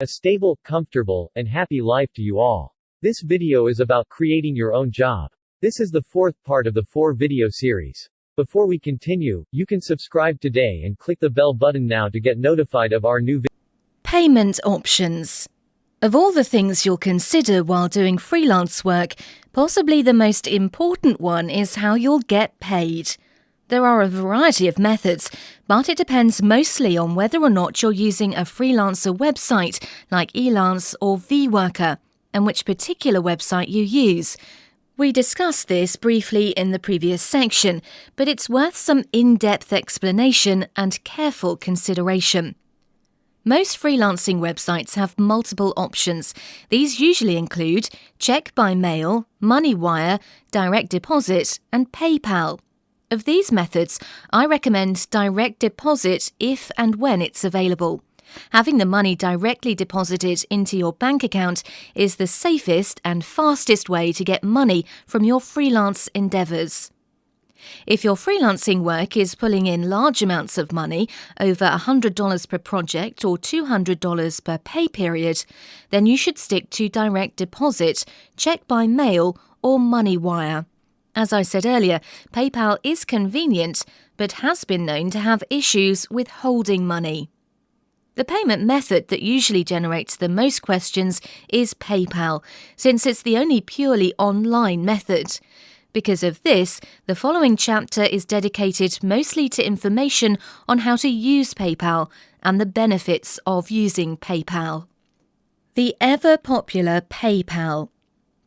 A stable, comfortable, and happy life to you all. This video is about creating your own job. This is the fourth part of the 4-video series. Before we continue, you can subscribe today and click the bell button now to get notified of our new Payment options. Of all the things you'll consider while doing freelance work, possibly the most important one is how you'll get paid. There are a variety of methods, but it depends mostly on whether or not you're using a freelancer website like Elance or VWorker, and which particular website you use. We discussed this briefly in the previous section, but it's worth some in-depth explanation and careful consideration. Most freelancing websites have multiple options. These usually include check by mail, money wire, direct deposit, and PayPal. Of these methods, I recommend direct deposit if and when it's available. Having the money directly deposited into your bank account is the safest and fastest way to get money from your freelance endeavours. If your freelancing work is pulling in large amounts of money, over $100 per project or $200 per pay period, then you should stick to direct deposit, check by mail, or money wire. As I said earlier, PayPal is convenient, but has been known to have issues with holding money. The payment method that usually generates the most questions is PayPal, since it's the only purely online method. Because of this, the following chapter is dedicated mostly to information on how to use PayPal and the benefits of using PayPal. The ever-popular PayPal.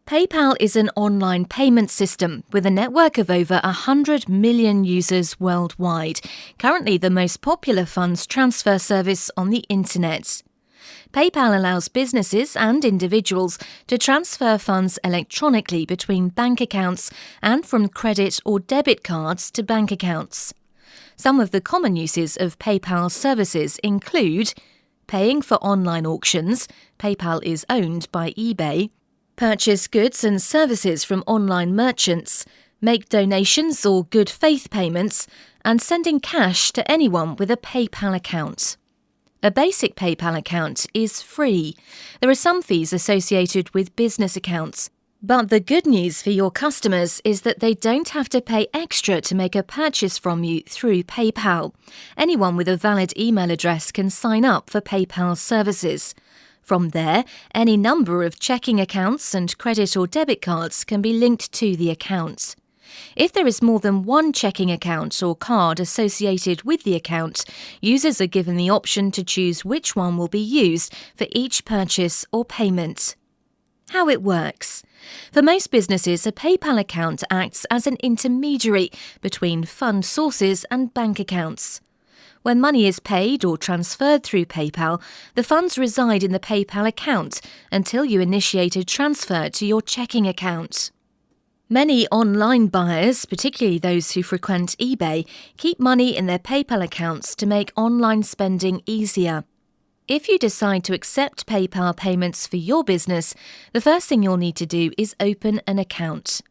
PayPal is an online payment system with a network of over 100 million users worldwide, currently the most popular funds transfer service on the internet. PayPal allows businesses and individuals to transfer funds electronically between bank accounts and from credit or debit cards to bank accounts. Some of the common uses of PayPal services include paying for online auctions, PayPal is owned by eBay, purchase goods and services from online merchants, make donations or good faith payments, and sending cash to anyone with a PayPal account. A basic PayPal account is free. There are some fees associated with business accounts, but the good news for your customers is that they don't have to pay extra to make a purchase from you through PayPal. Anyone with a valid email address can sign up for PayPal services. From there, any number of checking accounts and credit or debit cards can be linked to the account. If there is more than one checking account or card associated with the account, users are given the option to choose which one will be used for each purchase or payment. How it works. For most businesses, a PayPal account acts as an intermediary between fund sources and bank accounts. When money is paid or transferred through PayPal, the funds reside in the PayPal account until you initiate a transfer to your checking account. Many online buyers, particularly those who frequent eBay, keep money in their PayPal accounts to make online spending easier. If you decide to accept PayPal payments for your business, the first thing you'll need to do is open an account.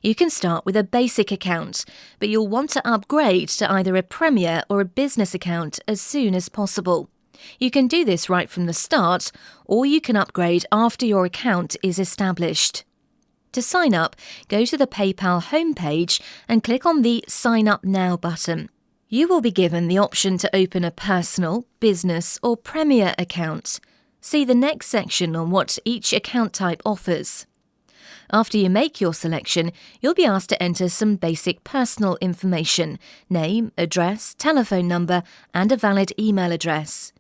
You can start with a basic account, but you'll want to upgrade to either a Premier or a business account as soon as possible. You can do this right from the start, or you can upgrade after your account is established. To sign up, go to the PayPal homepage and click on the Sign Up Now button. You will be given the option to open a personal, business or Premier account. See the next section on what each account type offers. After you make your selection, you'll be asked to enter some basic personal information, name, address, telephone number, and a valid email address.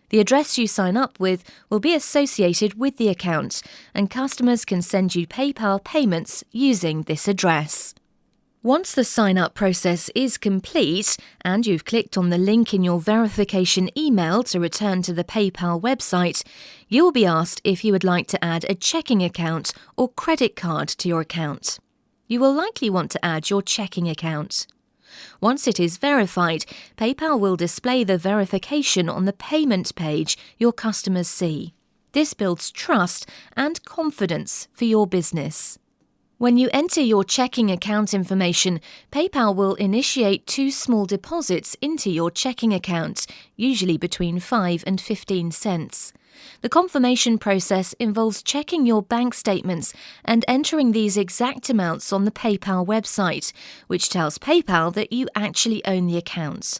The address you sign up with will be associated with the account, and customers can send you PayPal payments using this address. Once the sign-up process is complete and you've clicked on the link in your verification email to return to the PayPal website, you will be asked if you would like to add a checking account or credit card to your account. You will likely want to add your checking account. Once it is verified, PayPal will display the verification on the payment page your customers see. This builds trust and confidence for your business. When you enter your checking account information, PayPal will initiate 2 small deposits into your checking account, usually between 5 and 15 cents. The confirmation process involves checking your bank statements and entering these exact amounts on the PayPal website, which tells PayPal that you actually own the accounts.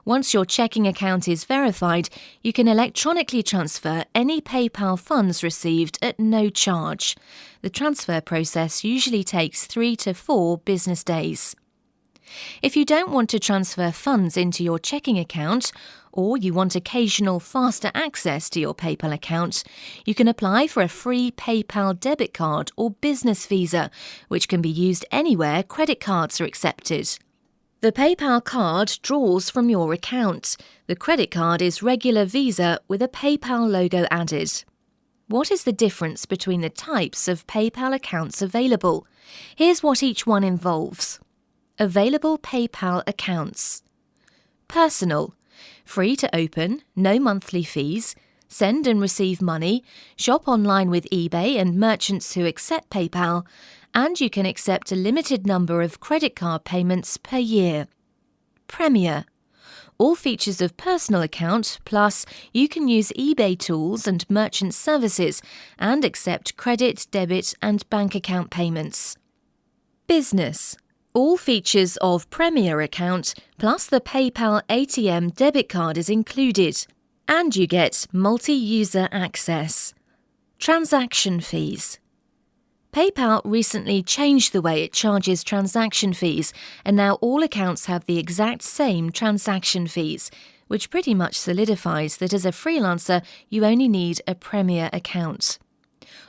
Once your checking account is verified, you can electronically transfer any PayPal funds received at no charge. The transfer process usually takes 3 to 4 business days. If you don't want to transfer funds into your checking account, or you want occasional faster access to your PayPal account, you can apply for a free PayPal debit card or business visa, which can be used anywhere credit cards are accepted. The PayPal card draws from your account. The credit card is regular Visa with a PayPal logo added. What is the difference between the types of PayPal accounts available? Here's what each one involves. Available PayPal accounts. Personal. Free to open, no monthly fees, send and receive money, shop online with eBay and merchants who accept PayPal, and you can accept a limited number of credit card payments per year. Premier. All features of personal account, plus you can use eBay tools and merchant services and accept credit, debit and bank account payments. Business. All features of Premier account, plus the PayPal ATM debit card is included, and you get multi-user access. Transaction fees. PayPal recently changed the way it charges transaction fees, and now all accounts have the exact same transaction fees, which pretty much solidifies that as a freelancer you only need a Premier account.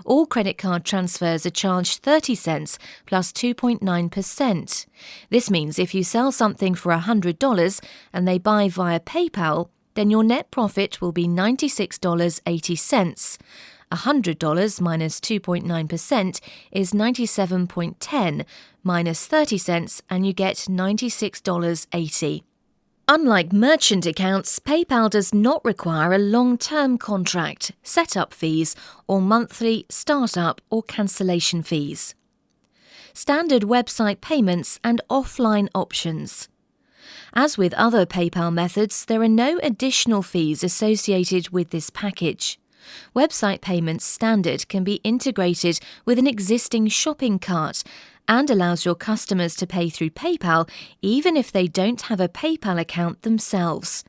All credit card transfers are charged 30 cents plus 2.9%. This means if you sell something for $100 and they buy via PayPal, then your net profit will be $96.80. $100 minus 2.9% is $97.10 minus 30 cents and you get $96.80. Unlike merchant accounts, PayPal does not require a long-term contract, setup fees, or monthly startup or cancellation fees. Standard website payments and offline options. As with other PayPal methods, there are no additional fees associated with this package. Website payments standard can be integrated with an existing shopping cart and allows your customers to pay through PayPal even if they don't have a PayPal account themselves.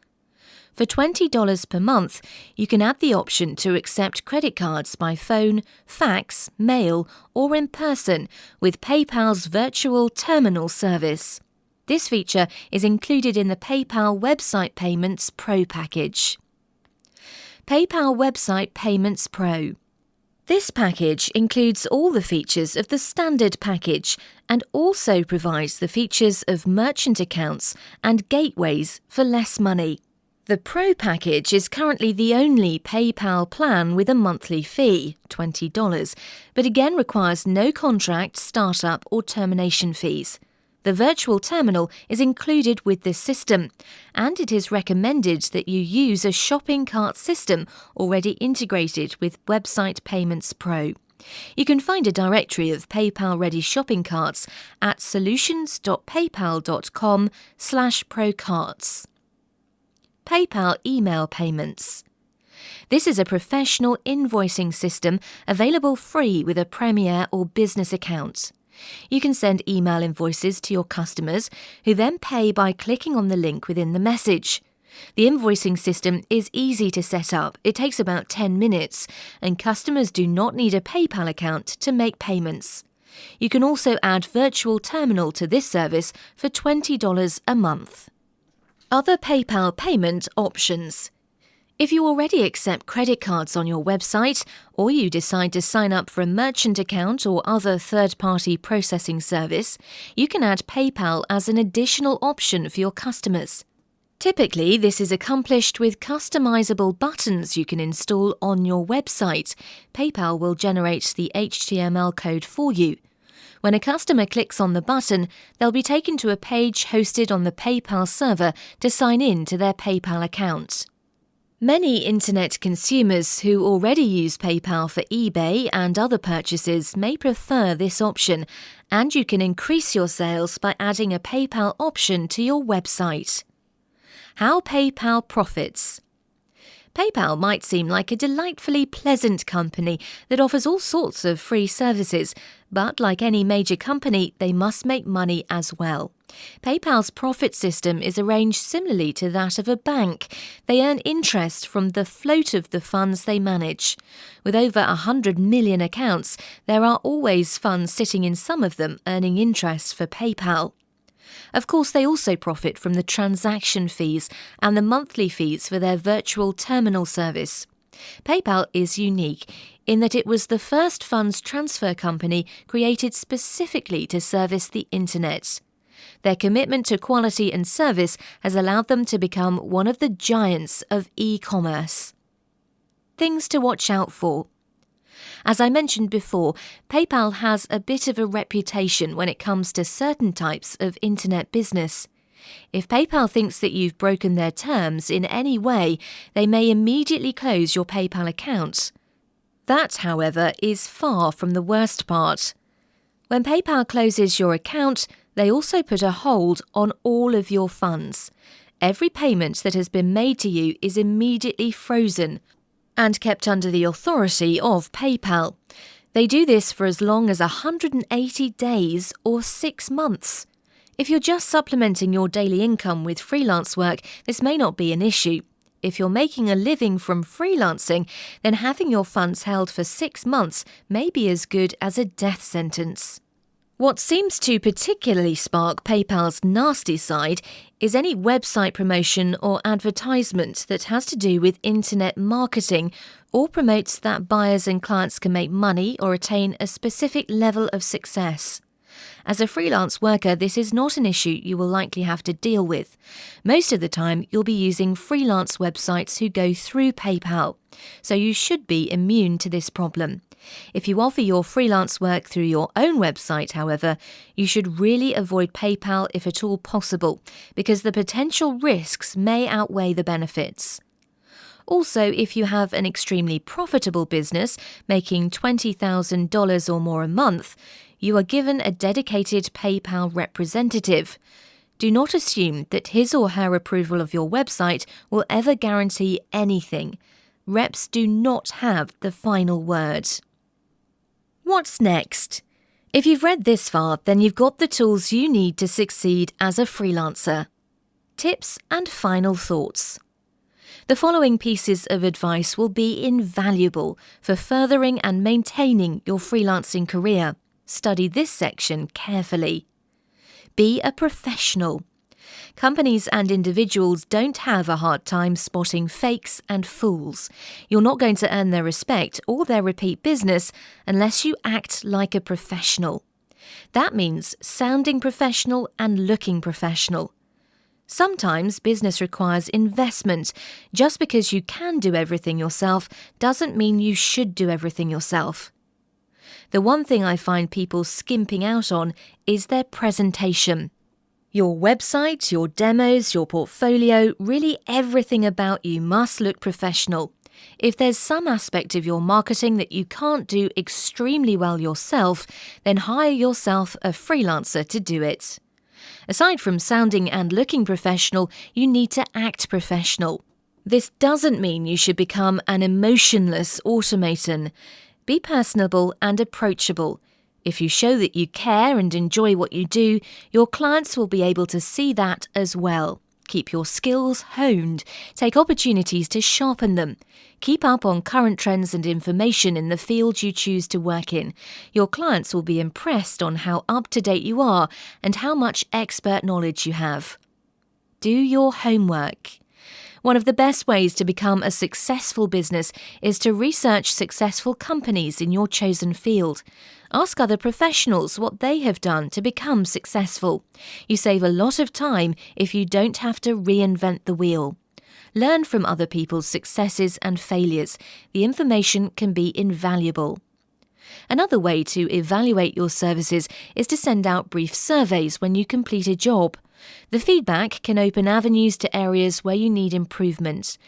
For $20 per month, you can add the option to accept credit cards by phone, fax, mail, or in person with PayPal's virtual terminal service. This feature is included in the PayPal Website Payments Pro package. PayPal Website Payments Pro. This package includes all the features of the standard package and also provides the features of merchant accounts and gateways for less money. The Pro package is currently the only PayPal plan with a monthly fee, $20, but again requires no contract, startup or termination fees. The virtual terminal is included with this system, and it is recommended that you use a shopping cart system already integrated with Website Payments Pro. You can find a directory of PayPal-ready shopping carts at solutions.paypal.com/procarts. PayPal email payments. This is a professional invoicing system available free with a Premier or business account. You can send email invoices to your customers, who then pay by clicking on the link within the message. The invoicing system is easy to set up. It takes about 10 minutes, and customers do not need a PayPal account to make payments. You can also add Virtual Terminal to this service for $20 a month. Other PayPal payment options. If you already accept credit cards on your website, or you decide to sign up for a merchant account or other third-party processing service, you can add PayPal as an additional option for your customers. Typically, this is accomplished with customizable buttons you can install on your website. PayPal will generate the HTML code for you. When a customer clicks on the button, they'll be taken to a page hosted on the PayPal server to sign in to their PayPal account. Many internet consumers who already use PayPal for eBay and other purchases may prefer this option, and you can increase your sales by adding a PayPal option to your website. How PayPal profits. PayPal might seem like a delightfully pleasant company that offers all sorts of free services, but like any major company, they must make money as well. PayPal's profit system is arranged similarly to that of a bank. They earn interest from the float of the funds they manage. With over 100 million accounts, there are always funds sitting in some of them earning interest for PayPal. Of course, they also profit from the transaction fees and the monthly fees for their virtual terminal service. PayPal is unique in that it was the first funds transfer company created specifically to service the internet. Their commitment to quality and service has allowed them to become one of the giants of e-commerce. Things to watch out for. As I mentioned before, PayPal has a bit of a reputation when it comes to certain types of internet business. If PayPal thinks that you've broken their terms in any way, they may immediately close your PayPal account. That, however, is far from the worst part. When PayPal closes your account, they also put a hold on all of your funds. Every payment that has been made to you is immediately frozen and kept under the authority of PayPal. They do this for as long as 180 days or 6 months. If you're just supplementing your daily income with freelance work, this may not be an issue. If you're making a living from freelancing, then having your funds held for 6 months may be as good as a death sentence. What seems to particularly spark PayPal's nasty side is any website promotion or advertisement that has to do with internet marketing or promotes that buyers and clients can make money or attain a specific level of success. As a freelance worker, this is not an issue you will likely have to deal with. Most of the time, you'll be using freelance websites who go through PayPal, so you should be immune to this problem. If you offer your freelance work through your own website, however, you should really avoid PayPal if at all possible, because the potential risks may outweigh the benefits. Also, if you have an extremely profitable business, making $20,000 or more a month, you are given a dedicated PayPal representative. Do not assume that his or her approval of your website will ever guarantee anything. Reps do not have the final word. What's next? If you've read this far, then you've got the tools you need to succeed as a freelancer. Tips and final thoughts. The following pieces of advice will be invaluable for furthering and maintaining your freelancing career. Study this section carefully. Be a professional. Companies and individuals don't have a hard time spotting fakes and fools. You're not going to earn their respect or their repeat business unless you act like a professional. That means sounding professional and looking professional. Sometimes business requires investment. Just because you can do everything yourself doesn't mean you should do everything yourself. The one thing I find people skimping out on is their presentation. Your website, your demos, your portfolio, really everything about you must look professional. If there's some aspect of your marketing that you can't do extremely well yourself, then hire yourself a freelancer to do it. Aside from sounding and looking professional, you need to act professional. This doesn't mean you should become an emotionless automaton. Be personable and approachable. If you show that you care and enjoy what you do, your clients will be able to see that as well. Keep your skills honed. Take opportunities to sharpen them. Keep up on current trends and information in the field you choose to work in. Your clients will be impressed on how up-to-date you are and how much expert knowledge you have. Do your homework. One of the best ways to become a successful business is to research successful companies in your chosen field. Ask other professionals what they have done to become successful. You save a lot of time if you don't have to reinvent the wheel. Learn from other people's successes and failures. The information can be invaluable. Another way to evaluate your services is to send out brief surveys when you complete a job. The feedback can open avenues to areas where you need improvement.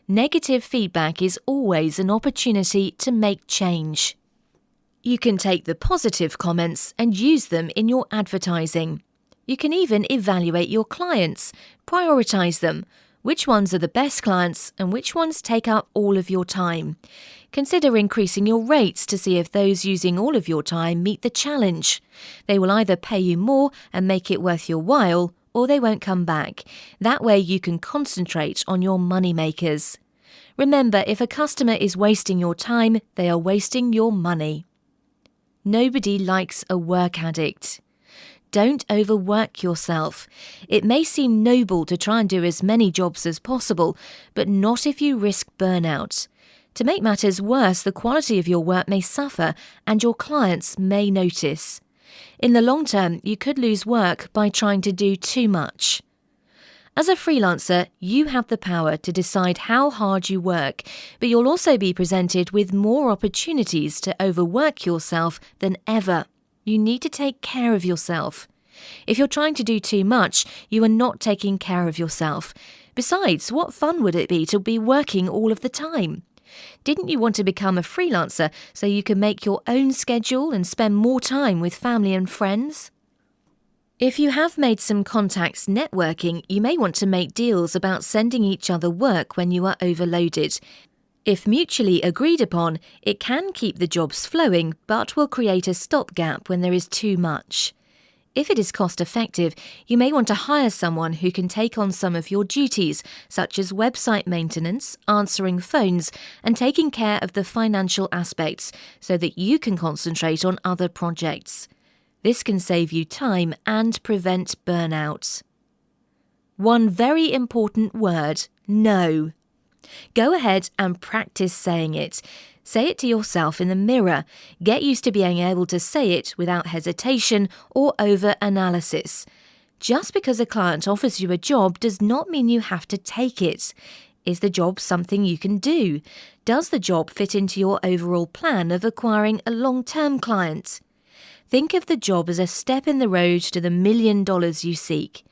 Negative feedback is always an opportunity to make change. You can take the positive comments and use them in your advertising. You can even evaluate your clients, prioritize them. Which ones are the best clients and which ones take up all of your time? Consider increasing your rates to see if those using all of your time meet the challenge. They will either pay you more and make it worth your while, or they won't come back. That way you can concentrate on your money makers. Remember, if a customer is wasting your time, they are wasting your money. Nobody likes a work addict. Don't overwork yourself. It may seem noble to try and do as many jobs as possible, but not if you risk burnout. To make matters worse, the quality of your work may suffer and your clients may notice. In the long term, you could lose work by trying to do too much. As a freelancer, you have the power to decide how hard you work, but you'll also be presented with more opportunities to overwork yourself than ever. You need to take care of yourself. If you're trying to do too much, you are not taking care of yourself. Besides, what fun would it be to be working all of the time? Didn't you want to become a freelancer so you can make your own schedule and spend more time with family and friends? If you have made some contacts networking, you may want to make deals about sending each other work when you are overloaded. If mutually agreed upon, it can keep the jobs flowing but will create a stopgap when there is too much. If it is cost-effective, you may want to hire someone who can take on some of your duties, such as website maintenance, answering phones, and taking care of the financial aspects, so that you can concentrate on other projects. This can save you time and prevent burnout. One very important word: no. Go ahead and practice saying it. Say it to yourself in the mirror. Get used to being able to say it without hesitation or over-analysis. Just because a client offers you a job does not mean you have to take it. Is the job something you can do? Does the job fit into your overall plan of acquiring a long-term client? Think of the job as a step in the road to the $1 million you seek.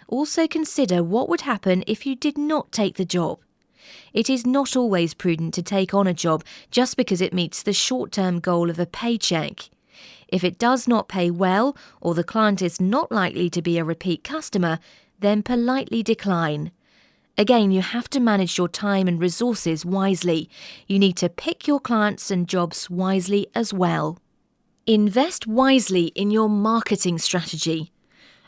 Also consider what would happen if you did not take the job. It is not always prudent to take on a job just because it meets the short-term goal of a paycheck. If it does not pay well or the client is not likely to be a repeat customer, then politely decline. Again, you have to manage your time and resources wisely. You need to pick your clients and jobs wisely as well. Invest wisely in your marketing strategy.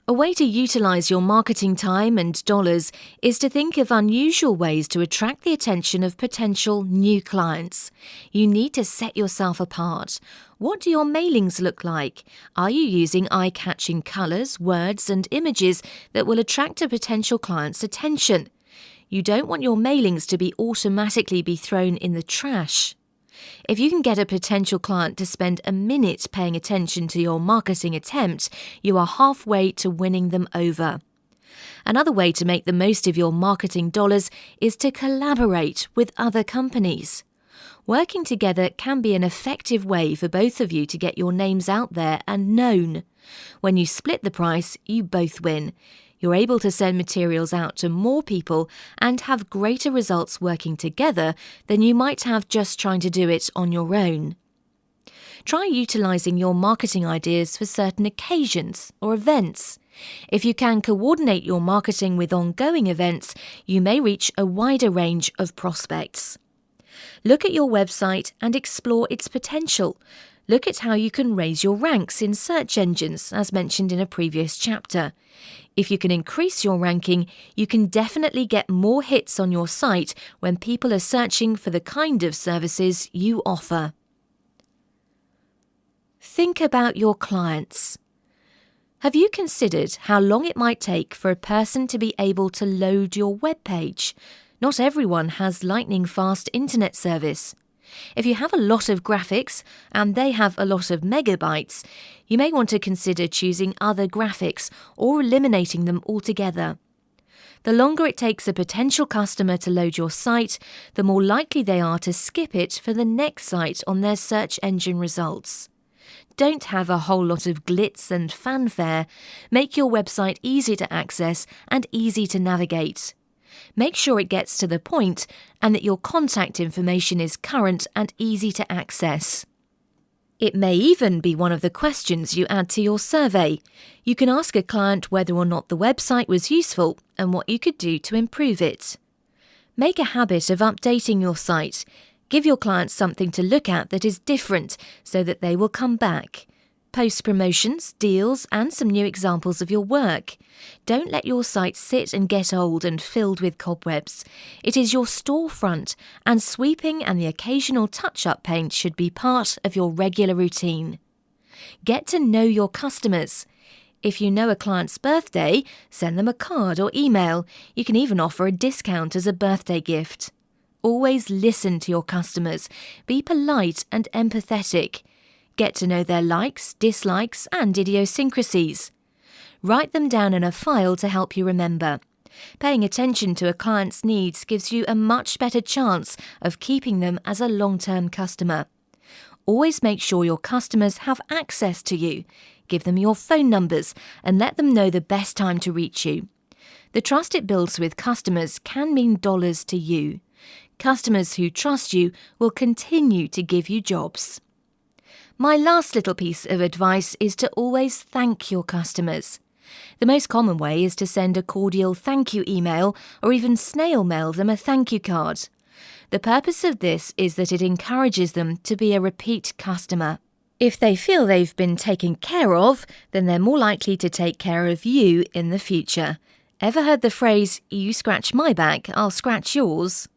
A way to utilize your marketing time and dollars is to think of unusual ways to attract the attention of potential new clients. You need to set yourself apart. What do your mailings look like? Are you using eye-catching colors, words, and images that will attract a potential client's attention? You don't want your mailings to be automatically thrown in the trash. If you can get a potential client to spend a minute paying attention to your marketing attempt, you are halfway to winning them over. Another way to make the most of your marketing dollars is to collaborate with other companies. Working together can be an effective way for both of you to get your names out there and known. When you split the price, you both win. You're able to send materials out to more people and have greater results working together than you might have just trying to do it on your own. Try utilizing your marketing ideas for certain occasions or events. If you can coordinate your marketing with ongoing events, you may reach a wider range of prospects. Look at your website and explore its potential. Look at how you can raise your ranks in search engines, as mentioned in a previous chapter. If you can increase your ranking, you can definitely get more hits on your site when people are searching for the kind of services you offer. Think about your clients. Have you considered how long it might take for a person to be able to load your web page? Not everyone has lightning-fast internet service. If you have a lot of graphics and they have a lot of megabytes, you may want to consider choosing other graphics or eliminating them altogether. The longer it takes a potential customer to load your site, the more likely they are to skip it for the next site on their search engine results. Don't have a whole lot of glitz and fanfare. Make your website easy to access and easy to navigate. Make sure it gets to the point and that your contact information is current and easy to access. It may even be one of the questions you add to your survey. You can ask a client whether or not the website was useful and what you could do to improve it. Make a habit of updating your site. Give your clients something to look at that is different so that they will come back. Post promotions, deals, and some new examples of your work. Don't let your site sit and get old and filled with cobwebs. It is your storefront, and sweeping and the occasional touch-up paint should be part of your regular routine. Get to know your customers. If you know a client's birthday, send them a card or email. You can even offer a discount as a birthday gift. Always listen to your customers. Be polite and empathetic. Get to know their likes, dislikes, and idiosyncrasies. Write them down in a file to help you remember. Paying attention to a client's needs gives you a much better chance of keeping them as a long-term customer. Always make sure your customers have access to you. Give them your phone numbers and let them know the best time to reach you. The trust it builds with customers can mean dollars to you. Customers who trust you will continue to give you jobs. My last little piece of advice is to always thank your customers. The most common way is to send a cordial thank you email or even snail mail them a thank you card. The purpose of this is that it encourages them to be a repeat customer. If they feel they've been taken care of, then they're more likely to take care of you in the future. Ever heard the phrase, "You scratch my back, I'll scratch yours"?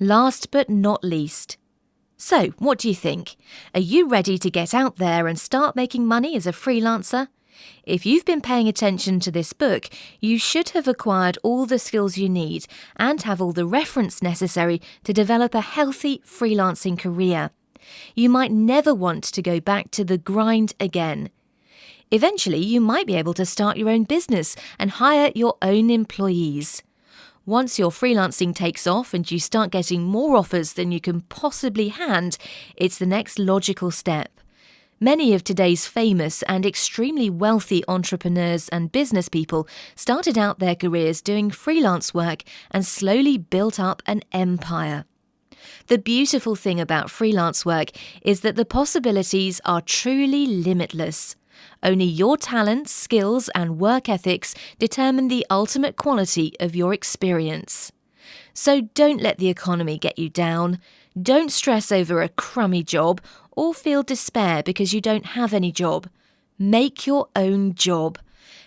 Last but not least. So, what do you think? Are you ready to get out there and start making money as a freelancer? If you've been paying attention to this book, you should have acquired all the skills you need and have all the reference necessary to develop a healthy freelancing career. You might never want to go back to the grind again. Eventually, you might be able to start your own business and hire your own employees. Once your freelancing takes off and you start getting more offers than you can possibly hand, it's the next logical step. Many of today's famous and extremely wealthy entrepreneurs and business people started out their careers doing freelance work and slowly built up an empire. The beautiful thing about freelance work is that the possibilities are truly limitless. Only your talents, skills, and work ethics determine the ultimate quality of your experience. So don't let the economy get you down. Don't stress over a crummy job or feel despair because you don't have any job. Make your own job.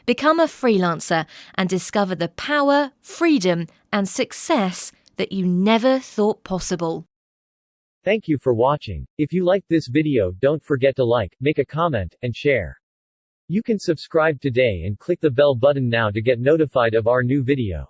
Become a freelancer and discover the power, freedom, and success that you never thought possible. Thank you for watching. If you liked this video, don't forget to like, make a comment, and share. You can subscribe today and click the bell button now to get notified of our new video.